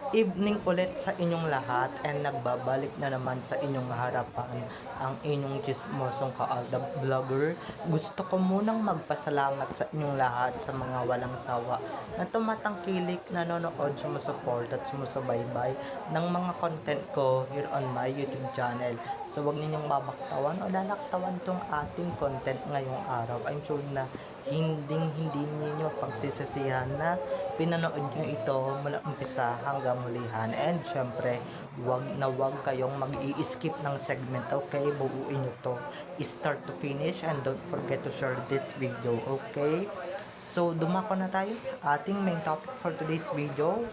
Evening ulit sa inyong lahat and nagbabalik na naman sa inyong harapan ang inyong chismosong ka-Aldab vlogger. Gusto ko munang magpasalamat sa inyong lahat sa mga walang sawa na tumatangkilik, nanonood, sumusuport at sumusubaybay ng mga content ko here on my YouTube channel. So wag ninyong babaktawan o lalaktawan tong ating content ngayong araw. I'm sure na hindi ninyo pagsisisihan na pinanood nyo ito mula umpisa hanggang hulihan. And syempre, wag kayong mag-i-skip ng segment, okay? Buuin nyo to start to finish and don't forget to share this video, okay? So dumako na tayo sa ating main topic for today's video.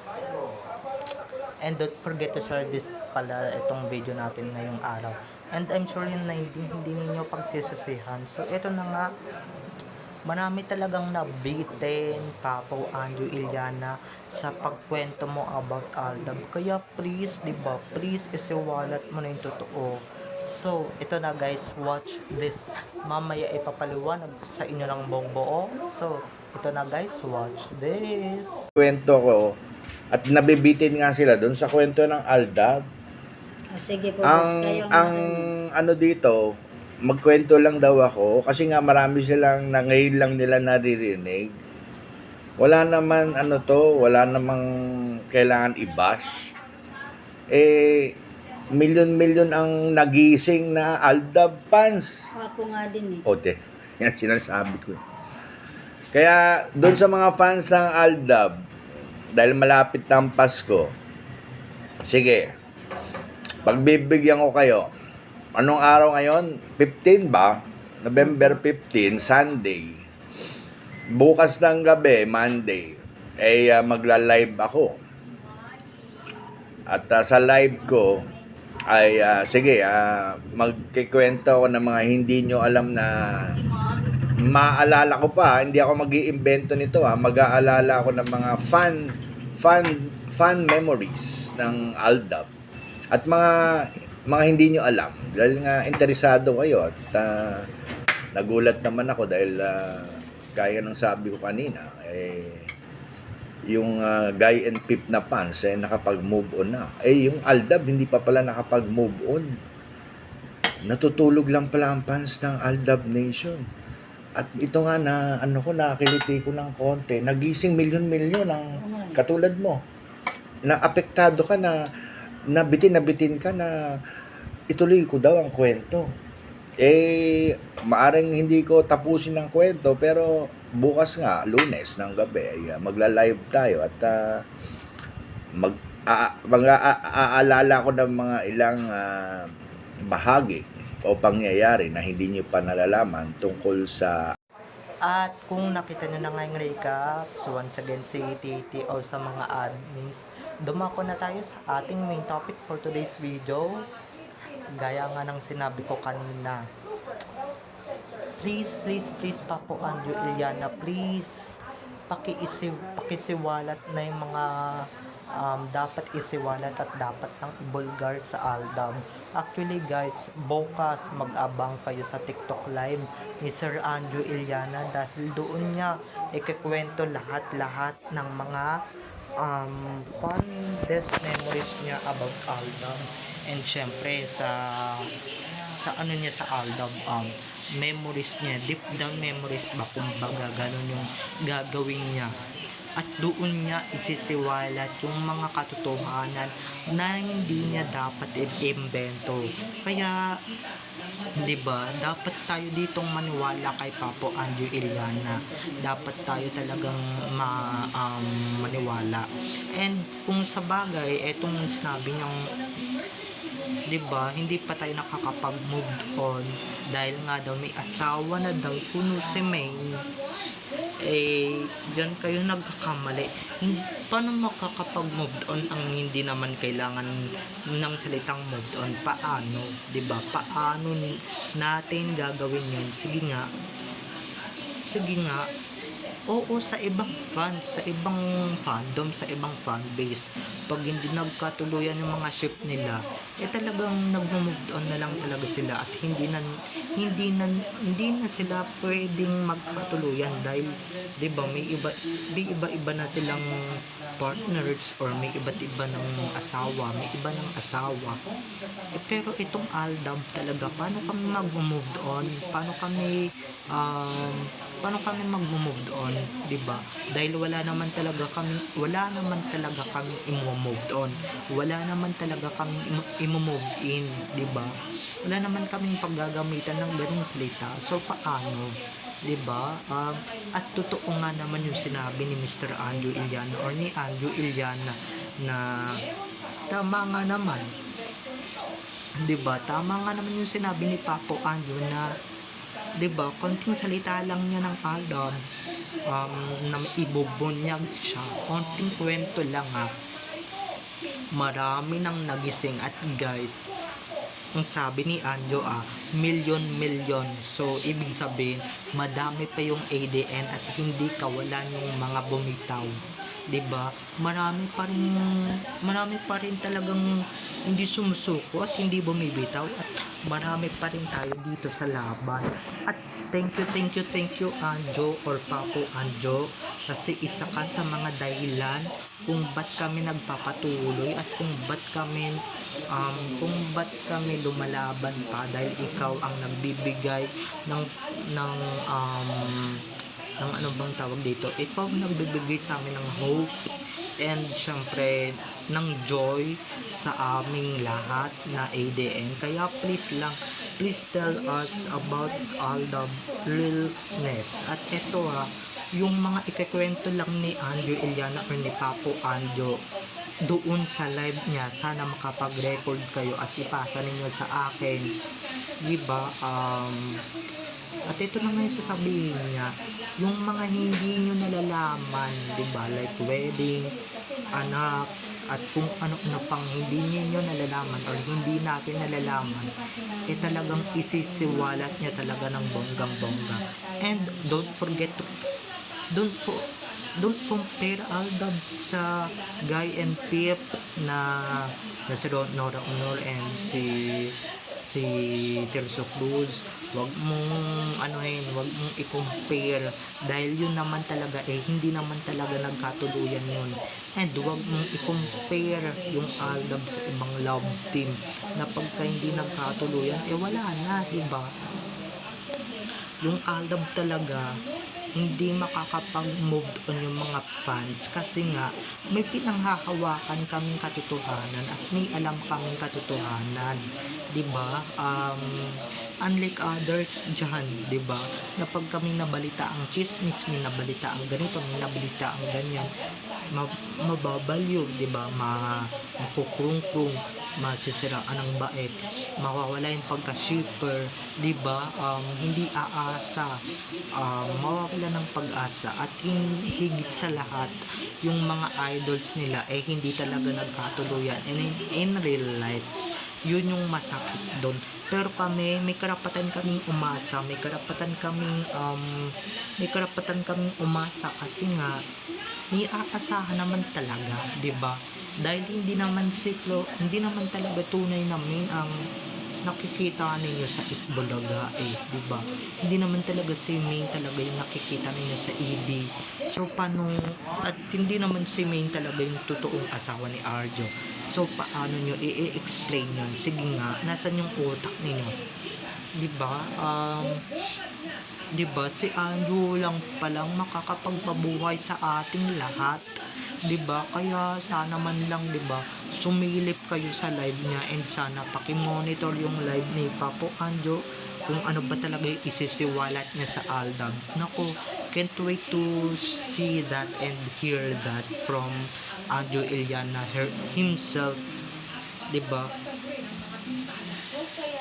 And don't forget to share this pala itong video natin ngayong araw. And I'm sure yun na hindi ninyo pagsisisihan. So ito na nga, marami talagang nabitin, Papo Andrew Iliana, sa pagkwento mo about Aldab. Kaya please, diba, please isiwalat mo na yung totoo. So, ito na guys, watch this. Mamaya ipapaliwanag sa inyo ng buong buo. So, ito na guys, watch this. Kwento ko at nabibitin nga sila doon sa kwento ng Aldab. Sige po, Ang ano dito, magkwento lang daw ako kasi nga marami silang na ngayon lang nila naririnig. Wala naman wala namang kailangan i-bash. Milyon-milyon ang nagising na Aldab fans. Ako nga din eh. Ote, yan sinasabi ko. Kaya doon sa mga fans ng Aldab, dahil malapit na ang Pasko, sige, pagbibigyan ko kayo. Anong araw ngayon? 15 ba? November 15, Sunday. Bukas ng gabi, Monday, magla-live ako. At sa live ko, ay magkikwento ako ng mga hindi nyo alam na maalala ko pa. Hindi ako mag-iimbento nito. Mag-aalala ako ng mga fun memories ng Aldab. At mga hindi nyo alam dahil nga interesado kayo at nagulat naman ako dahil gaya ng sabi ko kanina yung Guy and Pip na fans nakapag-move on na. Yung Aldab hindi pa pala nakapag-move on. Natutulog lang pala ang fans ng Aldab Nation. At ito nga na nakakiliti ko ng konti. Nagising milyon-milyon ang katulad mo. Na apektado ka na nabitin ka na ituloy ko daw ang kwento. Maaring hindi ko tapusin ang kwento pero bukas nga, Lunes ng gabi, magla-live tayo at aalala ko ng mga ilang bahagi o pangyayari na hindi niyo pa nalalaman tungkol sa. At kung nakita nyo na ngayong recap, so once again si Titi o sa mga admins, dumako na tayo sa ating main topic for today's video. Gaya nga ng sinabi ko kanina, please Papo Andrew Iliana, please pakisiwalat na yung mga dapat isiwalat at dapat nang ibulgar sa Aldab. Actually guys, bukas mag-abang kayo sa TikTok live ni Sir Andrew Iliana dahil doon niya ikikwento lahat ng mga fun best memories niya about Aldab. And syempre sa niya sa Aldab, memories niya, deep down memories ba, kumbaga ganun yung gagawin niya. At doon niya isisiwalat yung mga katotohanan na hindi niya dapat i-invento. Kaya, di ba, dapat tayo ditong maniwala kay Papo Andrew Iliana. Dapat tayo talagang maniwala. And kung sa bagay, etong sinabi niyang, di ba, hindi pa tayo nakakapag-move on dahil nga daw may asawa na daw kuno si May. Diyan kayo nagkakamali. Paano makakapag-move on ang hindi naman kailangan ng salitang move on? Paano? Diba? Paano natin gagawin yun? Sige nga. Oo, sa ibang fans, sa ibang fandom, sa ibang fanbase, pag hindi nagkatuluyan yung mga ship nila, talagang nag-move on na lang talaga sila at hindi na sila pwedeng magkatuluyan dahil 'di ba may iba-iba na silang partners or may iba't iba ng asawa, may iba ng asawa. Pero itong Aldab talaga, paano kami mag-move on? Paano kami mag-move on, 'di ba? Dahil wala naman talaga kami i-move on. Wala naman talaga kami i-move in, 'di ba? Wala naman kaming paggagamitan ng ganung salita. So paano? 'Di ba? At totoo nga naman yung sinabi ni Mr. Andrew Iliana or ni Andrew Iliana na tama nga naman. 'Di ba? Tama nga naman yung sinabi ni Papo Andrew na 'di ba? Konting salita lang niya ng Aldab na ibubunyag siya. Konting kwento lang marami nang nagising at guys, ang sabi ni Anjo million. So, ibig sabihin, madami pa yung ADN at hindi kawalan yung mga bumitaw. 'Di ba? Marami pa rin talagang hindi sumusuko at hindi bumibitaw at marami pa rin tayo dito sa laban. At thank you Anjo or Papo Anjo, kasi isa ka sa mga dahilan kung ba't kami nagpapatuloy at kung ba't kami lumalaban pa, dahil ikaw ang nagbibigay ng ano bang tawag dito, ikaw ang nagbibigay sa amin ng hope and syempre ng joy sa aming lahat na ADN. Kaya please tell us about Aldab realness. At ito yung mga ikikwento lang ni Andrew Iliana or ni Papo Andrew doon sa live niya. Sana makapag-record kayo at ipasa ninyo sa akin, diba? At ito na nga yung sasabihin niya, yung mga hindi nyo nalalaman, diba? Like wedding, anak, at kung ano-ano pang hindi nyo nalalaman or hindi natin nalalaman, talagang isisiwalat niya talaga ng bonggang-bongga. And don't compare Aldab sa Guy and Pip na si Nora Honor and si Tirso Cruz. Wag mong i-compare dahil yun naman talaga hindi naman talaga nagkatuluyan yun. And wag mong i-compare yung Aldab sa ibang love team na pagka hindi nagkatuluyan wala na, diba? Yung Aldab talaga hindi makakapag-move on yung mga fans kasi nga may pinanghahawakan kaming katotohanan at may alam kaming katotohanan, 'di ba? Unlike others dyan, 'di ba? Na pag kami nabalita ang chismis, may nabalita ang ganito, may nabalita ang ganyan, mababaliw, 'di ba? Makukrungkrung, masisiraan ang bait, mawawala yung pagka-shipper, 'di ba? Hindi aasa, mawawala ng pag-asa at higit sa lahat yung mga idols nila hindi talaga nagkatuluyan in real life. Yun yung masakit doon. Pero kami, may karapatan kaming umasa, may karapatan kaming umasa kasi nga may aasahan naman talaga, 'di ba? Dahil hindi naman talaga tunay namin ang nakikita ninyo sa Itbulaga di ba? Hindi naman talaga si Main talaga yung nakikita ninyo sa ED. So paano, at hindi naman si Main talaga yung totoong asawa ni Arjo. So paano nyo i-explain yun? Sige nga, nasan yung utak ninyo? Di ba? Di ba? Si Andrew lang palang makakapagpabuhay sa ating lahat. 'Di ba? Kaya sana man lang, 'di ba, sumilip kayo sa live niya and sana paki-monitor yung live ni Papo Anjo kung ano ba talaga yung isisiwalat niya sa Aldab. Nako, can't wait to see that and hear that from Andrew Iliana himself, 'di ba?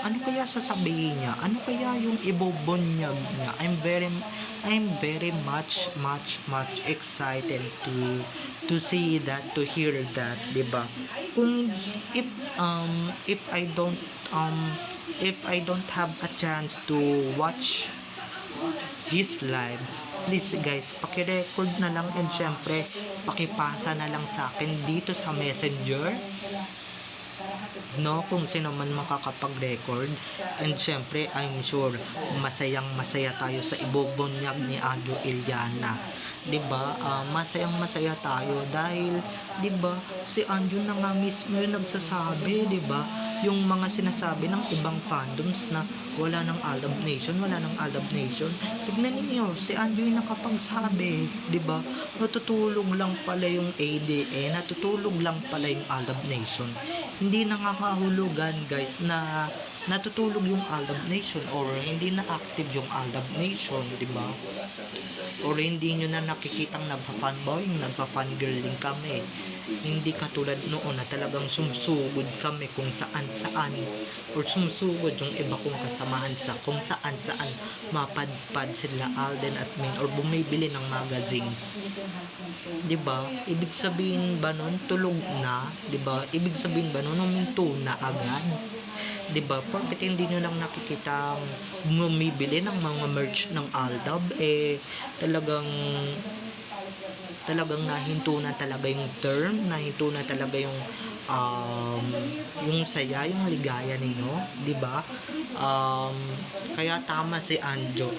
Ano kaya sasabihin niya? Ano kaya yung ibobonyag niya? I'm very much excited to see that, to hear that, 'di ba? Kung if I don't have a chance to watch his live, please guys, paki-record na lang and syempre pakipasa na lang sa akin dito sa Messenger, no, kung sino man makakapag-record. And syempre I'm sure masaya tayo sa ibobonyag ni Andrew Iliana, 'di ba? Masayang masaya tayo dahil 'di ba si Anjo na nga mismo yung nagsasabi, 'di ba? Yung mga sinasabi ng ibang fandoms na wala ng Aldab Nation, wala ng Aldab Nation. Tignan niyo, si Anjo yung nakapagsabi, 'di ba? Natutulong lang pala yung ADN, natutulong lang pala yung Aldab Nation. Hindi nangangahulugan, guys, na natutulog yung Aldab Nation or hindi na active yung Aldab Nation, 'di ba? Or hindi nyo na nakikitang nagpa-fanboying, nagpa-fangirling kami. Hindi katulad noon na talagang sumusugod kami kung saan-saan or sumusugod yung iba kong kasamahan sa kung saan-saan mapadpad sila Alden at Min or bumibili ng magazines. 'Di ba? Ibig sabihin ba nun tulog na? 'Di ba? Ibig sabihin ba nun huminto na agad? 'Di ba? Bakit hindi nyo lang nakikita bumibili ng mga merch ng Aldab talagang nahinto na talaga yung term, nahinto na talaga yung saya, yung ligaya ninyo, 'di ba? Kaya tama si Anjo,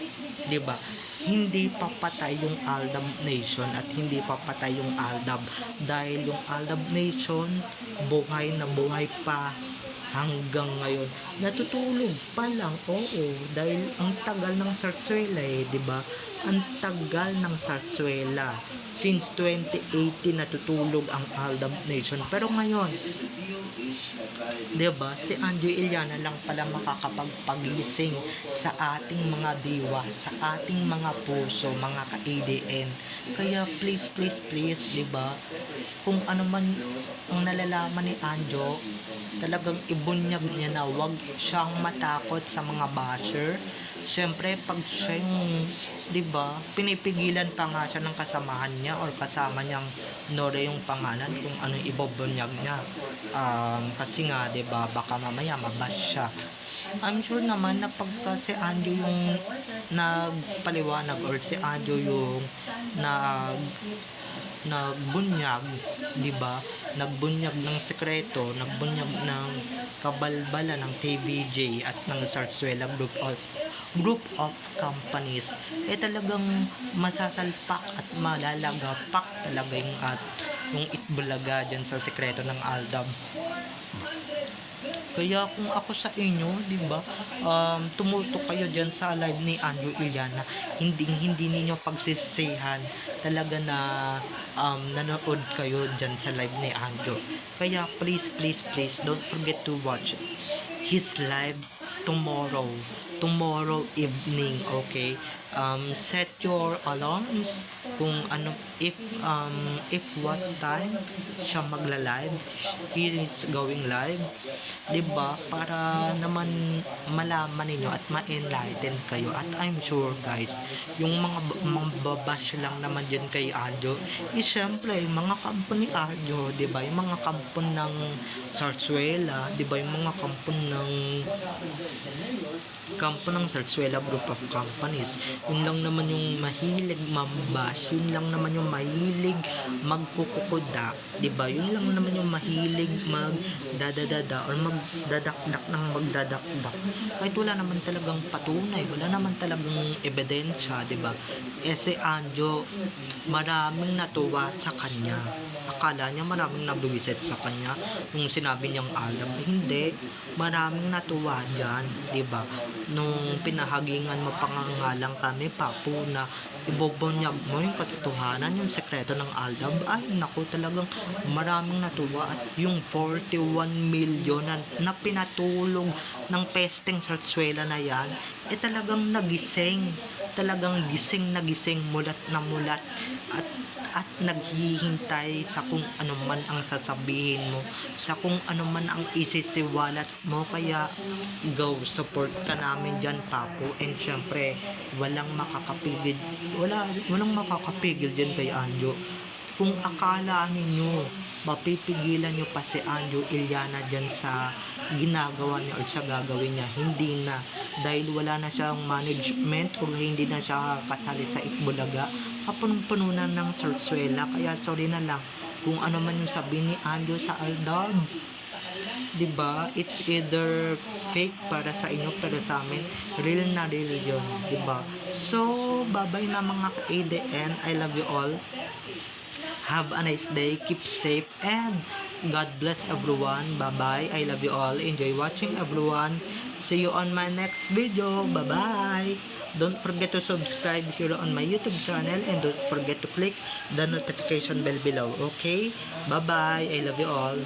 'di ba? Hindi papatay yung Aldab Nation at hindi papatay yung Aldab dahil yung Aldab Nation buhay na buhay pa hanggang ngayon. Natutulog pa lang, oo, dahil ang tagal ng Sarsuela di ba? Ang tagal ng Sarsuela. Since 2018 natutulog ang Aldab Nation. Pero ngayon, di ba, si Anjo Iliana lang pala makakapagpagising sa ating mga diwa, sa ating mga puso, mga ka-ADN. Kaya please, di ba, kung ano man ang nalalaman ni Anjo, talagang ibunyag niya na wag siyang matakot sa mga basher. Siyempre, pag siya yung, di ba, pinipigilan pa nga siya ng kasamahan niya or kasama niyang Nore yung pangalan kung anong ibobunyag niya. Kasi nga, di ba, baka mamaya mabash siya. I'm sure naman na pagka si Anjo yung nagpaliwanag or si Anjo yung nagbunyag, 'di ba? Nagbunyag ng sekreto, nagbunyag ng kabalbala ng TVJ at ng Sarsuela group of companies. Talagang masasalpak at malalagapak talaga yung Itbulaga dyan sa sekreto ng Aldab. Kaya kung ako sa inyo, 'di ba? Tumutok kayo diyan sa live ni Anjo Iliana. Hindi ninyo pagsisihan talaga na nanood kayo diyan sa live ni Anjo. Kaya please don't forget to watch his live tomorrow evening, okay? Set your alarms kung ano if what time siya magla-live, he is going live, 'di ba? Para naman malaman niyo at ma-enlighten kayo. At I'm sure, guys, yung mga babash lang naman diyan kay Anjo, syempre yung mga kampo ni Anjo, 'di ba? Yung mga kampo ng Sarsuela, 'di ba? Yung mga kampo ng Sarsuela Group of Companies. Yun lang naman yung mahilig mambash, yun lang naman yung mahilig magkukukuda, 'di ba? Yun lang naman yung mahilig magdadadada or magdadakdak ng magdadakdak. Kahit wala naman talagang patunay, wala naman talagang ebidensya, 'di ba? Si Anjo, maraming natuwa sa kanya. Akala niya maraming nabuwisit sa kanya nung sinabi niyang alam. Hindi, maraming natuwa diyan, 'di ba? Nung pinahagingan mo pangangalang kami, Papu, na ibobonyag mo yung katotohanan, yung sekreto ng Aldab, ay naku, talagang maraming natuwa. At yung 41 million na pinatulong ng pesteng Sarsuela na yan, talagang nagising, talagang gising na gising, mulat na mulat, at naghihintay sa kung ano man ang sasabihin mo, sa kung ano man ang isisiwalat mo. Kaya go, support ka namin dyan, Papo. And syempre, walang makakapigil dyan kay Anjo. Kung akala ninyo mapipigilan nyo pa si Anjo Iliana dyan sa ginagawa niya o sa gagawin niya, hindi na, dahil wala na siyang management o hindi na siya kasali sa Itbulaga, kapunong-puno na ng Sarsuela. Kaya sorry na lang kung ano man yung sabihin ni Anjo sa Aldab, 'Diba? It's either fake para sa inyo pero sa amin real na real yun, 'diba? So, bye-bye na mga ka-ADN. I love you all. Have a nice day. Keep safe and God bless everyone. Bye-bye. I love you all. Enjoy watching everyone. See you on my next video. Bye-bye. Don't forget to subscribe here on my YouTube channel and don't forget to click the notification bell below. Okay? Bye-bye. I love you all.